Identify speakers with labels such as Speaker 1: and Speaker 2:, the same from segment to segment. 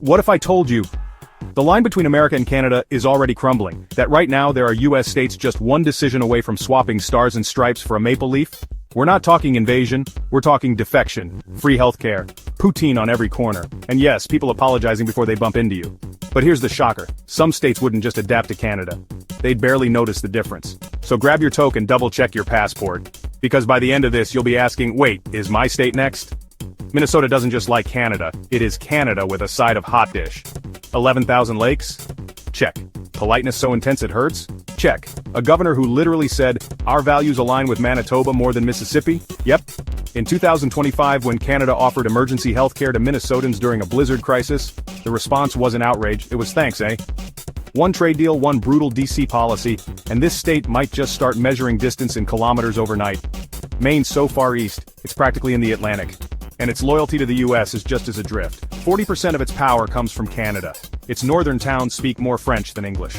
Speaker 1: What if I told you the line between America and Canada is already crumbling, that right now there are US states just one decision away from swapping stars and stripes for a maple leaf? We're not talking invasion, we're talking defection, free healthcare, poutine on every corner, and yes, people apologizing before they bump into you. But here's the shocker, some states wouldn't just adapt to Canada. They'd barely notice the difference. So grab your toke and double check your passport. Because by the end of this you'll be asking, wait, is my state next? Minnesota doesn't just like Canada, it is Canada with a side of hot dish. 11,000 lakes? Check. Politeness so intense it hurts? Check. A governor who literally said, our values align with Manitoba more than Mississippi? Yep. In 2025 when Canada offered emergency healthcare to Minnesotans during a blizzard crisis, the response wasn't outrage, it was thanks, eh? One trade deal, one brutal DC policy, and this state might just start measuring distance in kilometers overnight. Maine's so far east, it's practically in the Atlantic. And its loyalty to the US is just as adrift. 40% of its power comes from Canada. Its northern towns speak more French than English.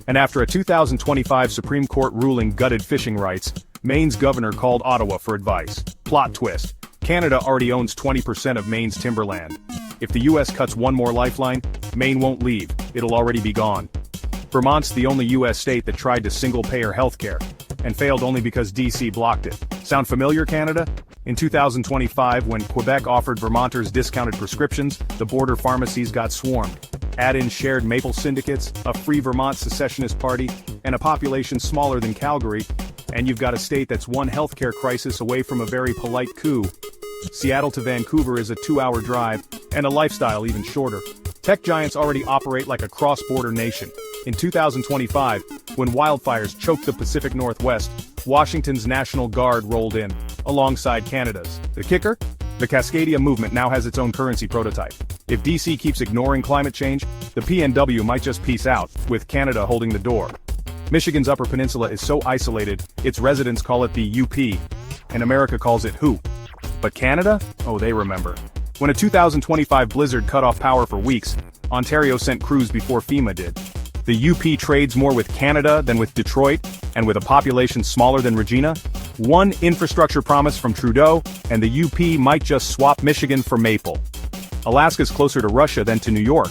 Speaker 1: And after a 2025 Supreme Court ruling gutted fishing rights, Maine's governor called Ottawa for advice. Plot twist. Canada already owns 20% of Maine's timberland. If the US cuts one more lifeline, Maine won't leave, it'll already be gone. Vermont's the only US state that tried to single-payer healthcare, and failed only because DC blocked it. Sound familiar, Canada? In 2025, when Quebec offered Vermonters discounted prescriptions, the border pharmacies got swarmed. Add in shared maple syndicates, a free Vermont secessionist party, and a population smaller than Calgary, and you've got a state that's one healthcare crisis away from a very polite coup. Seattle to Vancouver is a 2-hour drive, and a lifestyle even shorter. Tech giants already operate like a cross-border nation. In 2025, when wildfires choked the Pacific Northwest, Washington's National Guard rolled in, alongside Canada's. The kicker? The Cascadia movement now has its own currency prototype. If DC keeps ignoring climate change, the PNW might just peace out, with Canada holding the door. Michigan's Upper Peninsula is so isolated, its residents call it the UP, and America calls it who? But Canada? Oh, they remember. When a 2025 blizzard cut off power for weeks, Ontario sent crews before FEMA did. The UP trades more with Canada than with Detroit, and with a population smaller than Regina, one infrastructure promise from Trudeau, and the UP might just swap Michigan for maple. Alaska's closer to Russia than to New York,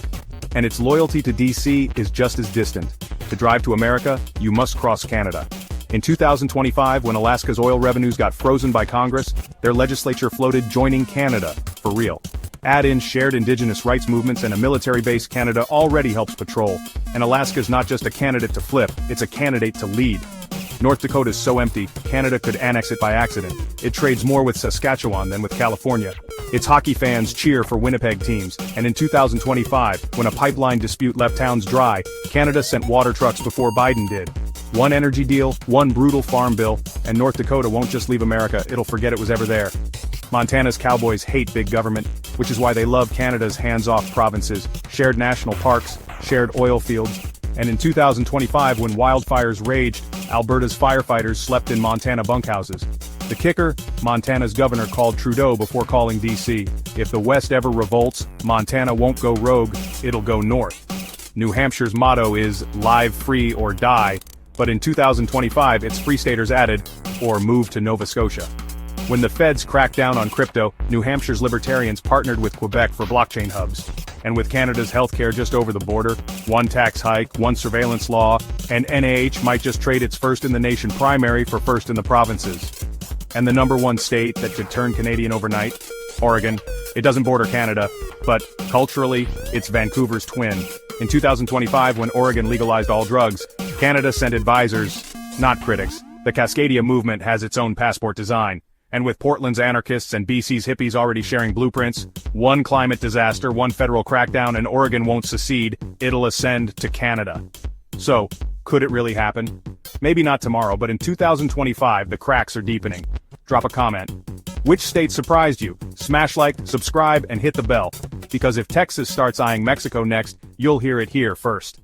Speaker 1: and its loyalty to DC is just as distant. To drive to America, you must cross Canada. In 2025, when Alaska's oil revenues got frozen by Congress, their legislature floated joining Canada, for real. Add in shared indigenous rights movements and a military base Canada already helps patrol. And Alaska's not just a candidate to flip, it's a candidate to lead. North Dakota's so empty, Canada could annex it by accident. It trades more with Saskatchewan than with California. Its hockey fans cheer for Winnipeg teams, and in 2025, when a pipeline dispute left towns dry, Canada sent water trucks before Biden did. One energy deal, one brutal farm bill, and North Dakota won't just leave America, it'll forget it was ever there. Montana's cowboys hate big government, which is why they love Canada's hands-off provinces, shared national parks, shared oil fields, and in 2025 when wildfires raged, Alberta's firefighters slept in Montana bunkhouses. The kicker? Montana's governor called Trudeau before calling DC. If the West ever revolts, Montana won't go rogue, it'll go north. New Hampshire's motto is, live free or die, but in 2025 its Free Staters added, or move to Nova Scotia. When the feds cracked down on crypto, New Hampshire's libertarians partnered with Quebec for blockchain hubs. And with Canada's healthcare just over the border, one tax hike, one surveillance law, and NIH might just trade its first-in-the-nation primary for first in the provinces. And the #1 state that could turn Canadian overnight? Oregon. It doesn't border Canada, but culturally, it's Vancouver's twin. In 2025, when Oregon legalized all drugs, Canada sent advisors, not critics. The Cascadia movement has its own passport design. And with Portland's anarchists and BC's hippies already sharing blueprints, one climate disaster, one federal crackdown, and Oregon won't secede, it'll ascend to Canada. So, could it really happen? Maybe not tomorrow, but in 2025 the cracks are deepening. Drop a comment. Which state surprised you? Smash like, subscribe, and hit the bell. Because if Texas starts eyeing Mexico next, you'll hear it here first.